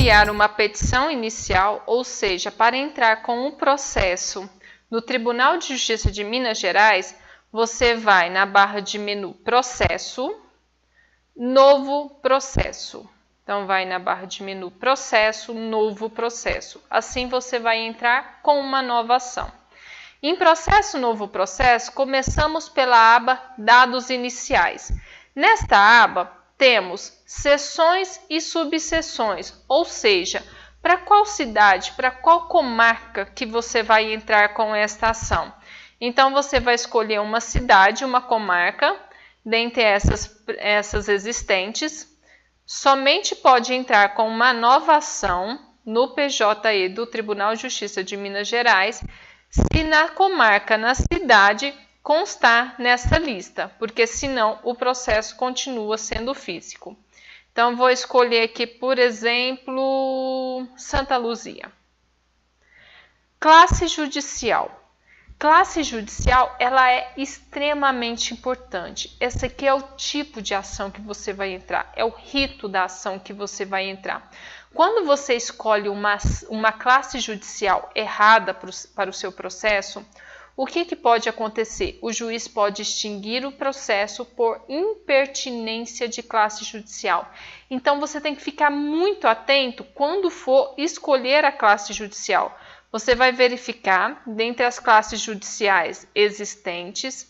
enviar uma petição inicial, ou seja, para entrar com um processo no Tribunal de Justiça de Minas Gerais, você vai na barra de menu Processo, Novo Processo. Então, vai na barra de menu Processo, Novo Processo. Assim, você vai entrar com uma nova ação. Em Processo, Novo Processo, começamos pela aba Dados Iniciais. Nesta aba, temos seções e subseções, ou seja, para qual cidade, para qual comarca que você vai entrar com esta ação. Então, você vai escolher uma cidade, uma comarca, dentre essas existentes. Somente pode entrar com uma nova ação no PJE do Tribunal de Justiça de Minas Gerais se na comarca, na cidade, constar nessa lista, porque senão o processo continua sendo físico. Então, vou escolher aqui, por exemplo, Santa Luzia. Classe judicial. Classe judicial, ela é extremamente importante. Esse aqui é o tipo de ação que você vai entrar, é o rito da ação que você vai entrar. Quando você escolhe uma classe judicial errada para o seu processo, o que pode acontecer? O juiz pode extinguir o processo por impertinência de classe judicial. Então, você tem que ficar muito atento quando for escolher a classe judicial. Você vai verificar dentre as classes judiciais existentes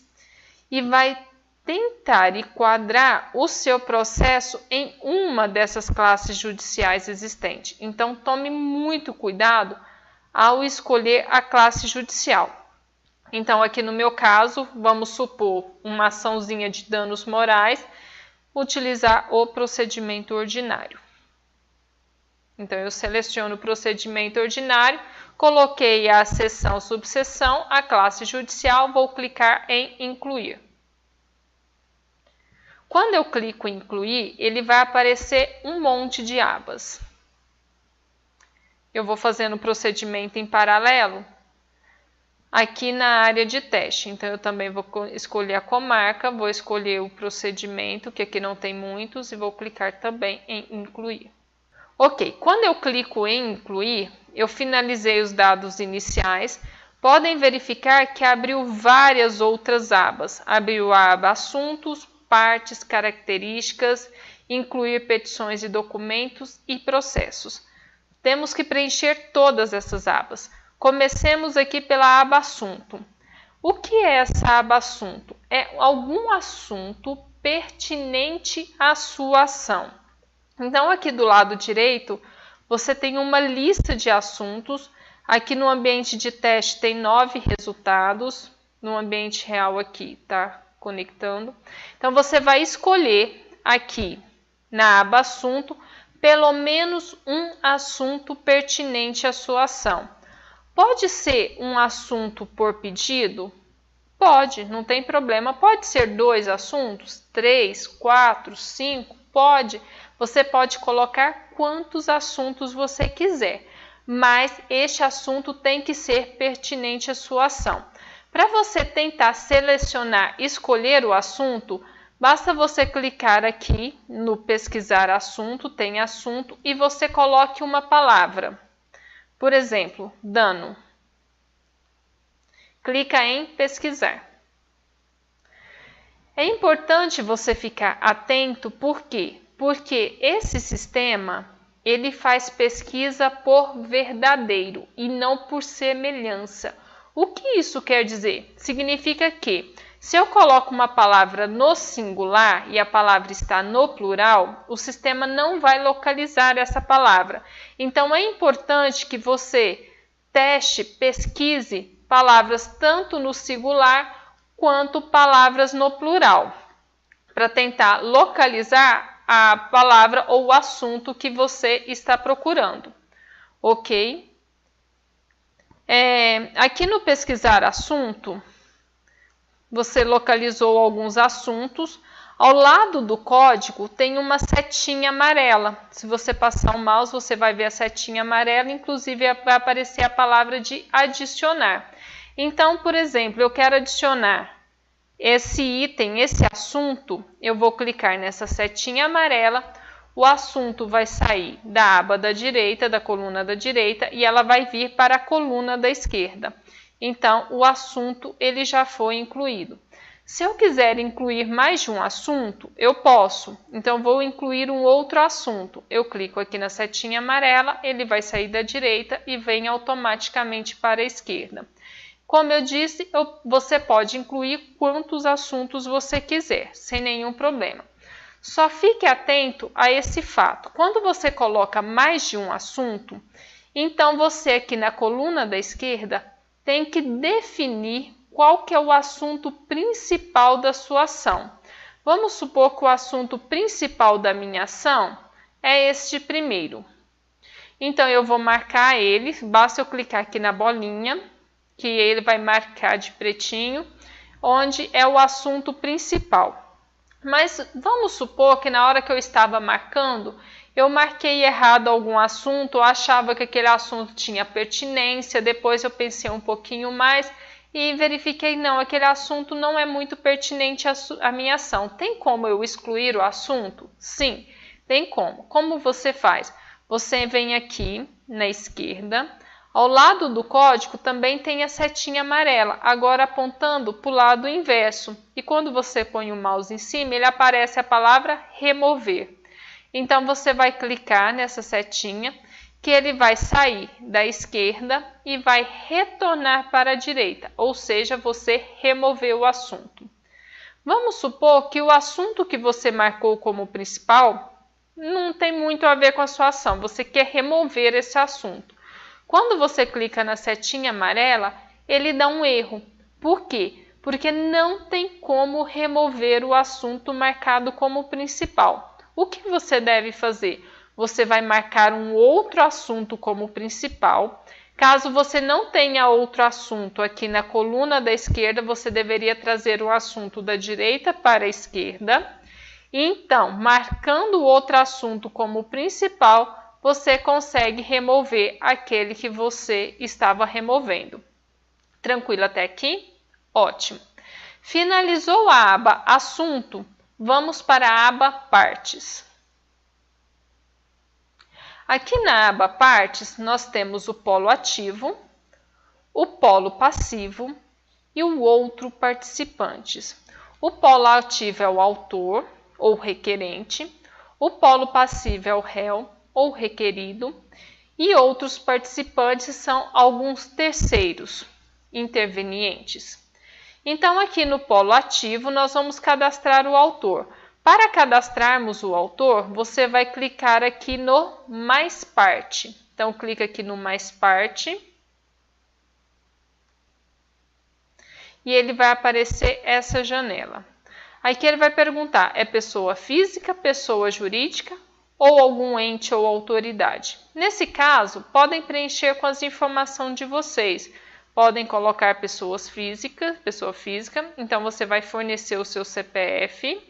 e vai tentar enquadrar o seu processo em uma dessas classes judiciais existentes. Então, tome muito cuidado ao escolher a classe judicial. Então, aqui no meu caso, vamos supor uma açãozinha de danos morais, utilizar o procedimento ordinário. Então, eu seleciono o procedimento ordinário, coloquei a seção, subseção, a classe judicial, vou clicar em incluir. Quando eu clico em incluir, ele vai aparecer um monte de abas. Eu vou fazendo o procedimento em paralelo aqui na área de teste. Então, eu também vou escolher a comarca, vou escolher o procedimento, que aqui não tem muitos, e vou clicar também em incluir. Ok, quando eu clico em incluir, eu finalizei os dados iniciais. Podem verificar que abriu várias outras abas. Abriu a aba Assuntos, Partes, Características, Incluir petições e documentos e processos. Temos que preencher todas essas abas. Comecemos aqui pela aba Assunto. O que é essa aba Assunto? É algum assunto pertinente à sua ação. Então, aqui do lado direito, você tem uma lista de assuntos. Aqui no ambiente de teste tem 9 resultados. No ambiente real aqui, tá conectando. Então, você vai escolher aqui na aba Assunto, pelo menos um assunto pertinente à sua ação. Pode ser um assunto por pedido? Pode, não tem problema. Pode ser 2 assuntos, 3, 4, 5? Pode. Você pode colocar quantos assuntos você quiser, mas este assunto tem que ser pertinente à sua ação. Para você tentar selecionar, escolher o assunto, basta você clicar aqui no pesquisar assunto, tem assunto, e você coloque uma palavra. Por exemplo, dano. Clica em pesquisar. É importante você ficar atento, por quê? Porque esse sistema, ele faz pesquisa por verdadeiro e não por semelhança. O que isso quer dizer? Significa que, se eu coloco uma palavra no singular e a palavra está no plural, o sistema não vai localizar essa palavra. Então, é importante que você teste, pesquise palavras tanto no singular quanto palavras no plural, para tentar localizar a palavra ou o assunto que você está procurando, ok? Aqui no pesquisar assunto, você localizou alguns assuntos. Ao lado do código tem uma setinha amarela. Se você passar o mouse, você vai ver a setinha amarela, inclusive vai aparecer a palavra de adicionar. Então, por exemplo, eu quero adicionar esse item, esse assunto, eu vou clicar nessa setinha amarela. o assunto vai sair da aba da direita, da coluna da direita, e ela vai vir para a coluna da esquerda. Então, o assunto ele já foi incluído. Se eu quiser incluir mais de um assunto, eu posso. Então, vou incluir um outro assunto. Eu clico aqui na setinha amarela, ele vai sair da direita e vem automaticamente para a esquerda. Como eu disse, você pode incluir quantos assuntos você quiser, sem nenhum problema. Só fique atento a esse fato. Quando você coloca mais de um assunto, então você aqui na coluna da esquerda tem que definir qual que é o assunto principal da sua ação. Vamos supor que o assunto principal da minha ação é este primeiro. Então, eu vou marcar ele, basta eu clicar aqui na bolinha, que ele vai marcar de pretinho, onde é o assunto principal. Mas vamos supor que na hora que eu estava marcando, eu marquei errado algum assunto, eu achava que aquele assunto tinha pertinência, depois eu pensei um pouquinho mais e verifiquei, não, aquele assunto não é muito pertinente à minha ação. Tem como eu excluir o assunto? Sim, tem como. Como você faz? Você vem aqui na esquerda, ao lado do código também tem a setinha amarela, agora apontando para o lado inverso. E quando você põe o mouse em cima, ele aparece a palavra remover. Então, você vai clicar nessa setinha, que ele vai sair da esquerda e vai retornar para a direita, ou seja, você removeu o assunto. Vamos supor que o assunto que você marcou como principal não tem muito a ver com a sua ação, você quer remover esse assunto. Quando você clica na setinha amarela, ele dá um erro. Por quê? Porque não tem como remover o assunto marcado como principal. O que você deve fazer? Você vai marcar um outro assunto como principal. Caso você não tenha outro assunto aqui na coluna da esquerda, você deveria trazer o assunto da direita para a esquerda. Então, marcando o outro assunto como principal, você consegue remover aquele que você estava removendo. Tranquilo até aqui? Ótimo. Finalizou a aba Assunto, vamos para a aba Partes. Aqui na aba Partes, nós temos o polo ativo, o polo passivo e o outro participantes. O polo ativo é o autor ou requerente, o polo passivo é o réu ou requerido e outros participantes são alguns terceiros intervenientes. Então, aqui no polo ativo, nós vamos cadastrar o autor. Para cadastrarmos o autor, você vai clicar aqui no Mais Parte. Então, clica aqui no Mais Parte. E ele vai aparecer essa janela. Aqui ele vai perguntar, é pessoa física, pessoa jurídica ou algum ente ou autoridade? Nesse caso, podem preencher com as informações de vocês. Podem colocar pessoa física, então você vai fornecer o seu CPF.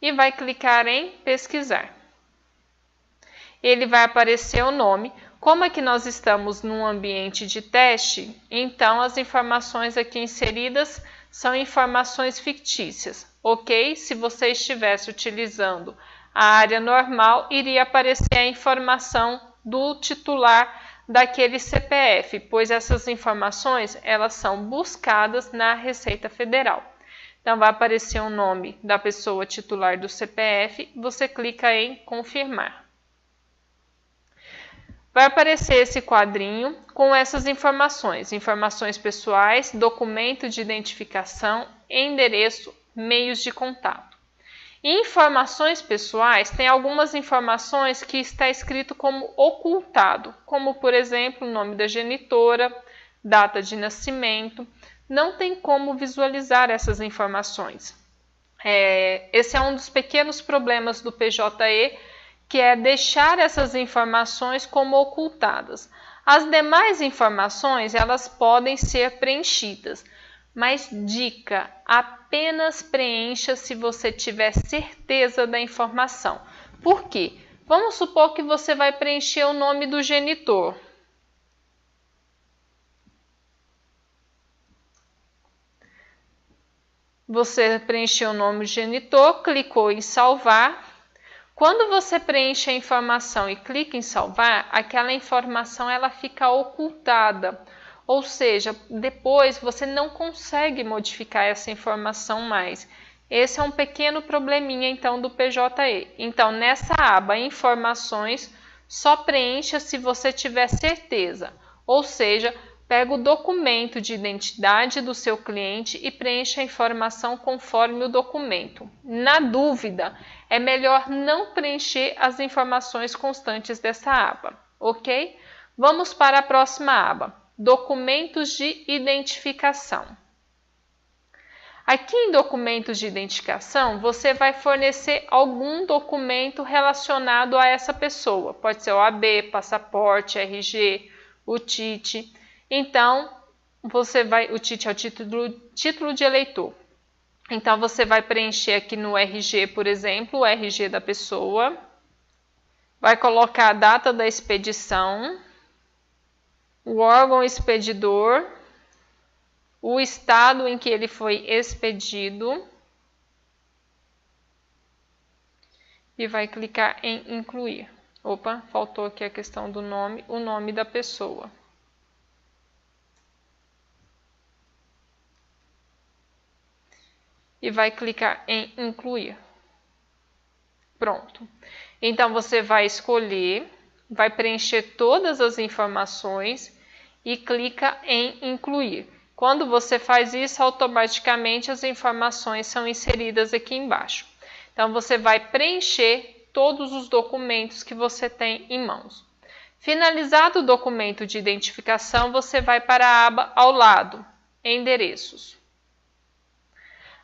E vai clicar em pesquisar. Ele vai aparecer o nome. Como aqui nós estamos num ambiente de teste, então as informações aqui inseridas são informações fictícias, ok? Se você estivesse utilizando a área normal, iria aparecer a informação do titular daquele CPF, pois essas informações elas são buscadas na Receita Federal. Então, vai aparecer o nome da pessoa titular do CPF, você clica em confirmar. Vai aparecer esse quadrinho com essas informações, informações pessoais, documento de identificação, endereço, meios de contato. Em informações pessoais, tem algumas informações que está escrito como ocultado, como, por exemplo, o nome da genitora, data de nascimento. Não tem como visualizar essas informações. Esse é um dos pequenos problemas do PJE, que é deixar essas informações como ocultadas. As demais informações, elas podem ser preenchidas, mas dica, apenas preencha se você tiver certeza da informação. Por quê? Vamos supor que você vai preencher o nome do genitor. Você preencheu o nome do genitor, clicou em salvar. Quando você preenche a informação e clica em salvar, aquela informação ela fica ocultada. Ou seja, depois você não consegue modificar essa informação mais. Esse é um pequeno probleminha então do PJE. Então, nessa aba Informações, só preencha se você tiver certeza. Ou seja, pega o documento de identidade do seu cliente e preencha a informação conforme o documento. Na dúvida, é melhor não preencher as informações constantes dessa aba, ok? Vamos para a próxima aba, Documentos de Identificação. Aqui em Documentos de Identificação, você vai fornecer algum documento relacionado a essa pessoa. Pode ser OAB, passaporte, RG, o TIT. Então, o TIT é o título de eleitor. Então, você vai preencher aqui no RG, por exemplo, o RG da pessoa. Vai colocar a data da expedição, o órgão expedidor, o estado em que ele foi expedido e vai clicar em incluir. Opa, faltou aqui a questão do nome, o nome da pessoa. E vai clicar em incluir. Pronto. Então, você vai escolher, vai preencher todas as informações e clica em incluir. Quando você faz isso, automaticamente as informações são inseridas aqui embaixo. Então, você vai preencher todos os documentos que você tem em mãos. Finalizado o documento de identificação, você vai para a aba ao lado, Endereços.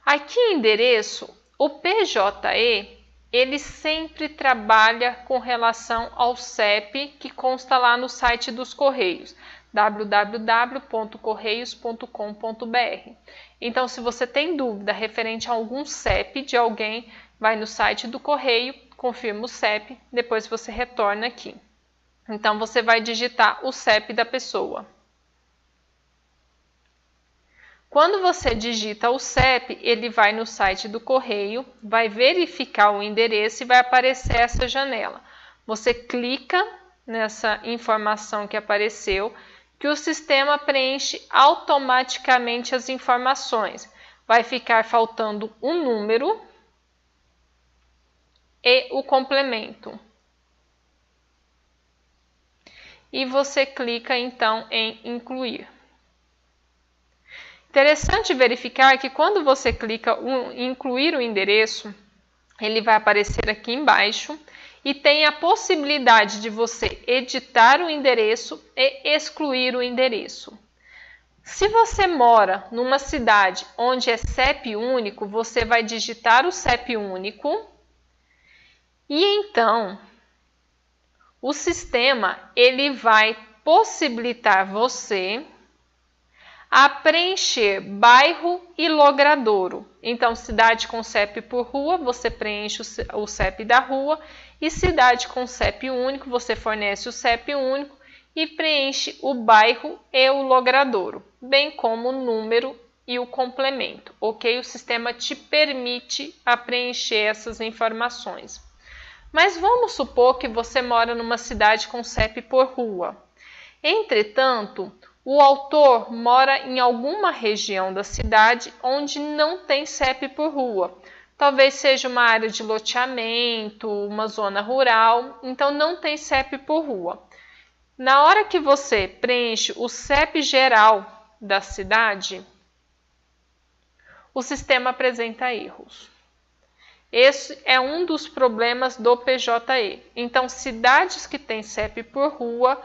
Aqui em Endereço, o PJE, ele sempre trabalha com relação ao CEP que consta lá no site dos Correios, www.correios.com.br. Então, se você tem dúvida referente a algum CEP de alguém, vai no site do Correio, confirma o CEP, depois você retorna aqui. Então, você vai digitar o CEP da pessoa. Quando você digita o CEP, ele vai no site do Correio, vai verificar o endereço e vai aparecer essa janela. Você clica nessa informação que apareceu, que o sistema preenche automaticamente as informações. Vai ficar faltando o número e o complemento. E você clica então em incluir. Interessante verificar que quando você clica em incluir o endereço, ele vai aparecer aqui embaixo e tem a possibilidade de você editar o endereço e excluir o endereço. Se você mora numa cidade onde é CEP único, você vai digitar o CEP único e então o sistema ele vai possibilitar você a preencher bairro e logradouro. Então, cidade com CEP por rua, você preenche o CEP da rua, e cidade com CEP único, você fornece o CEP único e preenche o bairro e o logradouro, bem como o número e o complemento, ok? O sistema te permite a preencher essas informações. Mas vamos supor que você mora numa cidade com CEP por rua. Entretanto, o autor mora em alguma região da cidade onde não tem CEP por rua. Talvez seja uma área de loteamento, uma zona rural, então não tem CEP por rua. Na hora que você preenche o CEP geral da cidade, o sistema apresenta erros. Esse é um dos problemas do PJE. Então, cidades que têm CEP por rua,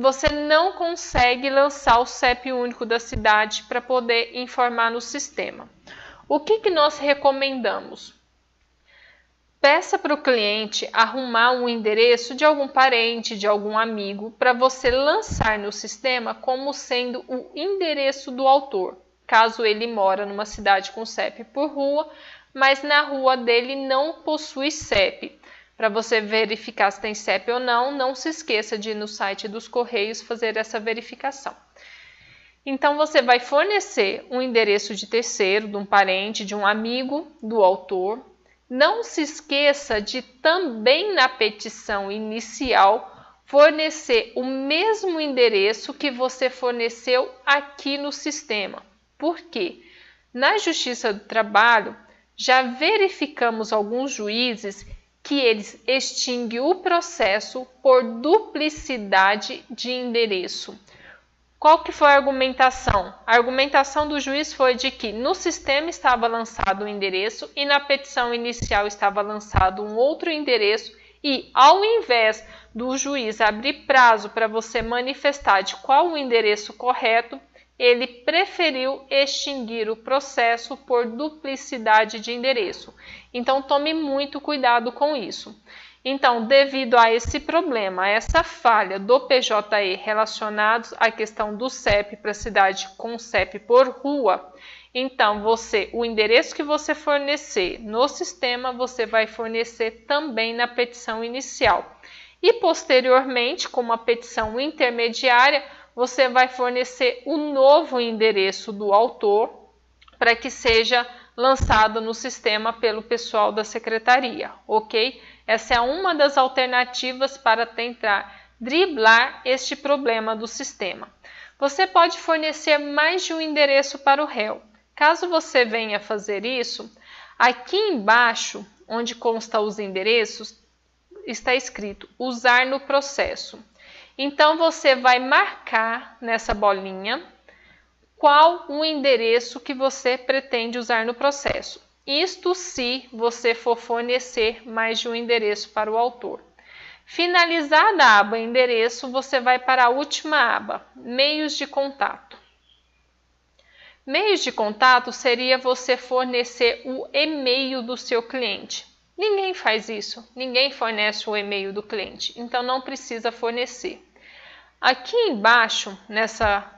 você não consegue lançar o CEP único da cidade para poder informar no sistema. O que nós recomendamos? Peça para o cliente arrumar um endereço de algum parente, de algum amigo, para você lançar no sistema como sendo o endereço do autor. Caso ele mora numa cidade com CEP por rua, mas na rua dele não possui CEP. Para você verificar se tem CEP ou não, não se esqueça de ir no site dos Correios fazer essa verificação. Então, você vai fornecer um endereço de terceiro, de um parente, de um amigo do autor. Não se esqueça de também na petição inicial fornecer o mesmo endereço que você forneceu aqui no sistema. Por quê? Na Justiça do Trabalho, já verificamos alguns juízes que eles extinguem o processo por duplicidade de endereço. Qual que foi a argumentação? A argumentação do juiz foi de que no sistema estava lançado um endereço e na petição inicial estava lançado um outro endereço e, ao invés do juiz abrir prazo para você manifestar de qual o endereço correto, ele preferiu extinguir o processo por duplicidade de endereço. Então, tome muito cuidado com isso. Então, devido a esse problema, a essa falha do PJE relacionados à questão do CEP para cidade com CEP por rua, então o endereço que você fornecer no sistema, você vai fornecer também na petição inicial. E posteriormente, com uma petição intermediária, você vai fornecer o novo endereço do autor para que seja lançado no sistema pelo pessoal da secretaria, ok? Essa é uma das alternativas para tentar driblar este problema do sistema. Você pode fornecer mais de um endereço para o réu. Caso você venha fazer isso, aqui embaixo, onde consta os endereços, está escrito usar no processo. Então, você vai marcar nessa bolinha qual o endereço que você pretende usar no processo. Isto se você for fornecer mais de um endereço para o autor. Finalizada a aba endereço, você vai para a última aba, meios de contato. Meios de contato seria você fornecer o e-mail do seu cliente. Ninguém faz isso, ninguém fornece o e-mail do cliente, então não precisa fornecer. Aqui embaixo, nessa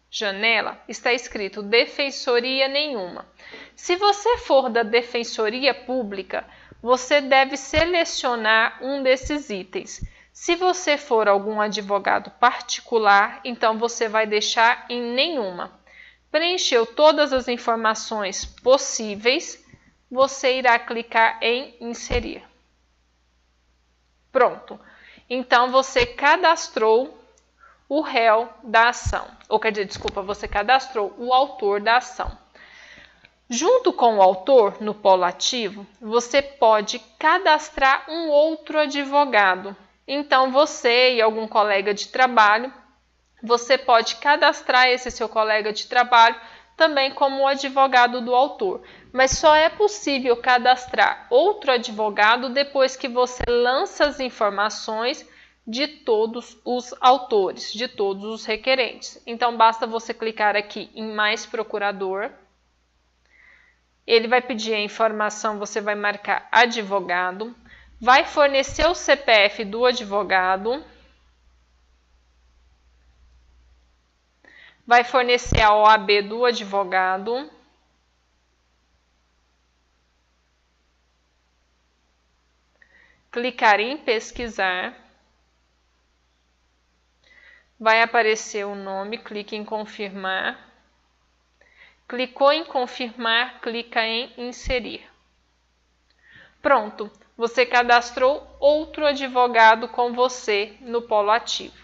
janela, está escrito defensoria nenhuma. Se você for da defensoria pública, você deve selecionar um desses itens. Se você for algum advogado particular, então você vai deixar em nenhuma. Preencheu todas as informações possíveis, você irá clicar em inserir. Pronto. Então você cadastrou o réu da ação, ou quer dizer, desculpa, você cadastrou o autor da ação. Junto com o autor, no polo ativo, você pode cadastrar um outro advogado. Então, você e algum colega de trabalho, você pode cadastrar esse seu colega de trabalho também como advogado do autor. Mas só é possível cadastrar outro advogado depois que você lança as informações de todos os autores, de todos os requerentes. Então, basta você clicar aqui em mais procurador. Ele vai pedir a informação, você vai marcar advogado, vai fornecer o CPF do advogado, vai fornecer a OAB do advogado, clicar em pesquisar, vai aparecer o nome, clique em confirmar. Clicou em confirmar, clica em inserir. Pronto, você cadastrou outro advogado com você no polo ativo.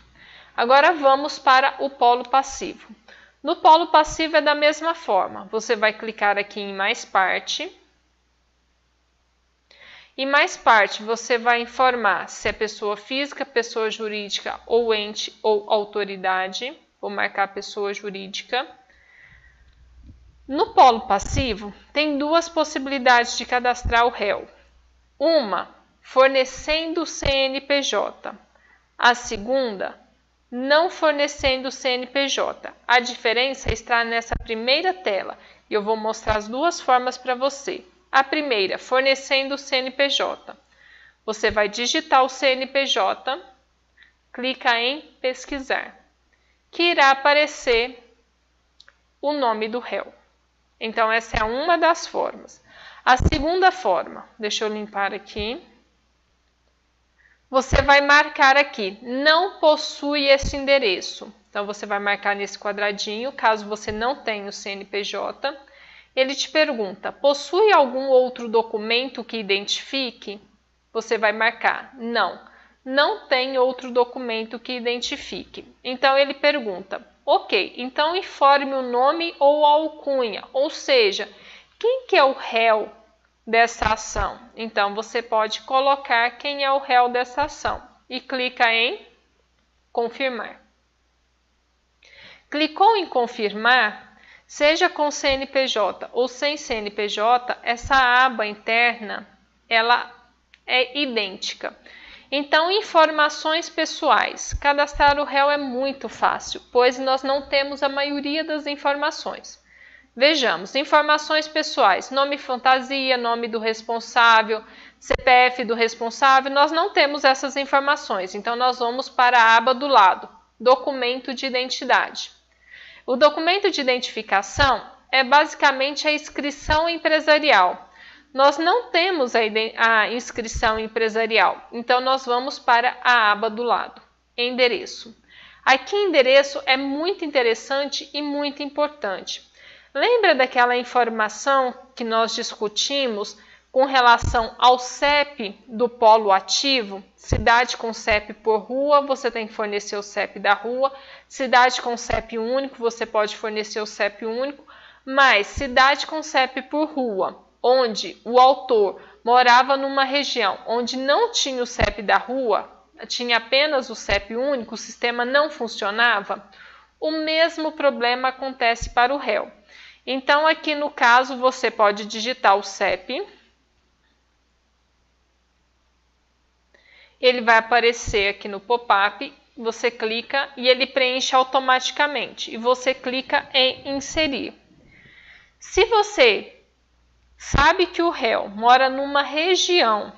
Agora vamos para o polo passivo. No polo passivo é da mesma forma. Você vai clicar aqui em mais parte. Em mais parte, você vai informar se é pessoa física, pessoa jurídica ou ente ou autoridade. Vou marcar pessoa jurídica. No polo passivo, tem duas possibilidades de cadastrar o réu. Uma, fornecendo o CNPJ. A segunda, não fornecendo o CNPJ. A diferença está nessa primeira tela e eu vou mostrar as duas formas para você. A primeira, fornecendo o CNPJ. Você vai digitar o CNPJ, clica em pesquisar, que irá aparecer o nome do réu. Então, essa é uma das formas. A segunda forma, deixa eu limpar aqui. Você vai marcar aqui, não possui esse endereço. Então, você vai marcar nesse quadradinho, caso você não tenha o CNPJ. Ele te pergunta, possui algum outro documento que identifique? Você vai marcar, não, não tem outro documento que identifique. Então, ele pergunta, ok, então informe o nome ou a alcunha, ou seja, quem que é o réu dessa ação? Então, você pode colocar quem é o réu dessa ação e clica em confirmar. Clicou em confirmar, seja com CNPJ ou sem CNPJ, essa aba interna ela é idêntica. Então, informações pessoais. Cadastrar o réu é muito fácil, pois nós não temos a maioria das informações. Vejamos, informações pessoais, nome fantasia, nome do responsável, CPF do responsável, nós não temos essas informações, então nós vamos para a aba do lado, documento de identidade. O documento de identificação é basicamente a inscrição empresarial. Nós não temos a inscrição empresarial, então nós vamos para a aba do lado, endereço. Aqui, endereço é muito interessante e muito importante. Lembra daquela informação que nós discutimos com relação ao CEP do polo ativo? Cidade com CEP por rua, você tem que fornecer o CEP da rua. Cidade com CEP único, você pode fornecer o CEP único. Mas cidade com CEP por rua, onde o autor morava numa região onde não tinha o CEP da rua, tinha apenas o CEP único, o sistema não funcionava, o mesmo problema acontece para o réu. Então, aqui no caso, você pode digitar o CEP. Ele vai aparecer aqui no pop-up, você clica e ele preenche automaticamente. E você clica em inserir. Se você sabe que o réu mora numa região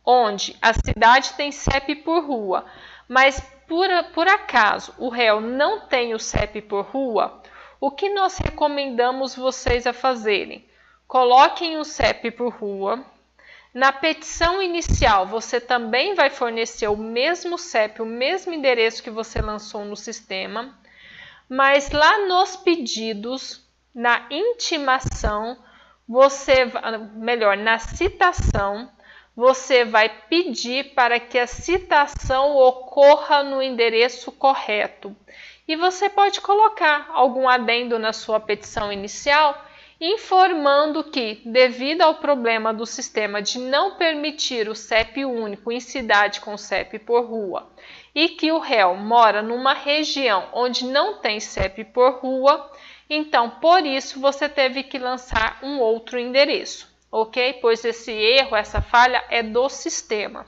onde a cidade tem CEP por rua, mas por acaso o réu não tem o CEP por rua, o que nós recomendamos vocês a fazerem? Coloquem o CEP por rua. Na petição inicial, você também vai fornecer o mesmo CEP, o mesmo endereço que você lançou no sistema, mas lá nos pedidos, na intimação, na citação, você vai pedir para que a citação ocorra no endereço correto. E você pode colocar algum adendo na sua petição inicial, informando que, devido ao problema do sistema de não permitir o CEP único em cidade com CEP por rua, e que o réu mora numa região onde não tem CEP por rua, então, por isso, você teve que lançar um outro endereço, ok? Pois esse erro, essa falha é do sistema.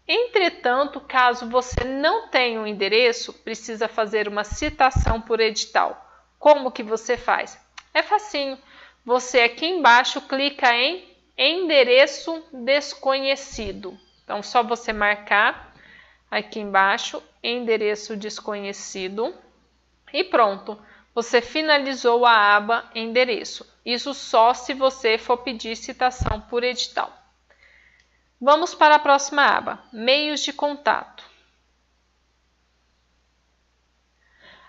Entretanto, caso você não tenha um endereço, precisa fazer uma citação por edital. Como que você faz? É facinho. Você aqui embaixo clica em endereço desconhecido. Então, só você marcar aqui embaixo endereço desconhecido e pronto. Você finalizou a aba endereço. Isso só se você for pedir citação por edital. Vamos para a próxima aba, meios de contato.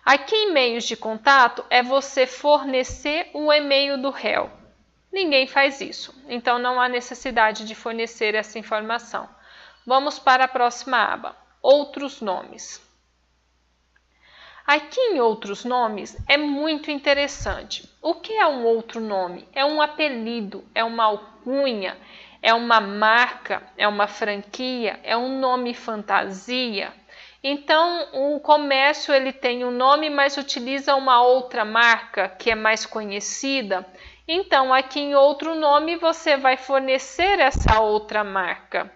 Aqui em meios de contato é você fornecer o e-mail do réu. Ninguém faz isso, então não há necessidade de fornecer essa informação. Vamos para a próxima aba, outros nomes. Aqui em outros nomes é muito interessante. O que é um outro nome? É um apelido, é uma alcunha, é uma marca, é uma franquia, é um nome fantasia. Então, o comércio ele tem um nome, mas utiliza uma outra marca que é mais conhecida. Então, aqui em outro nome, você vai fornecer essa outra marca.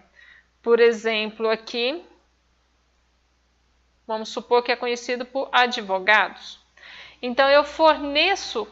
Por exemplo, aqui, vamos supor que é conhecido por advogados. Então, eu forneço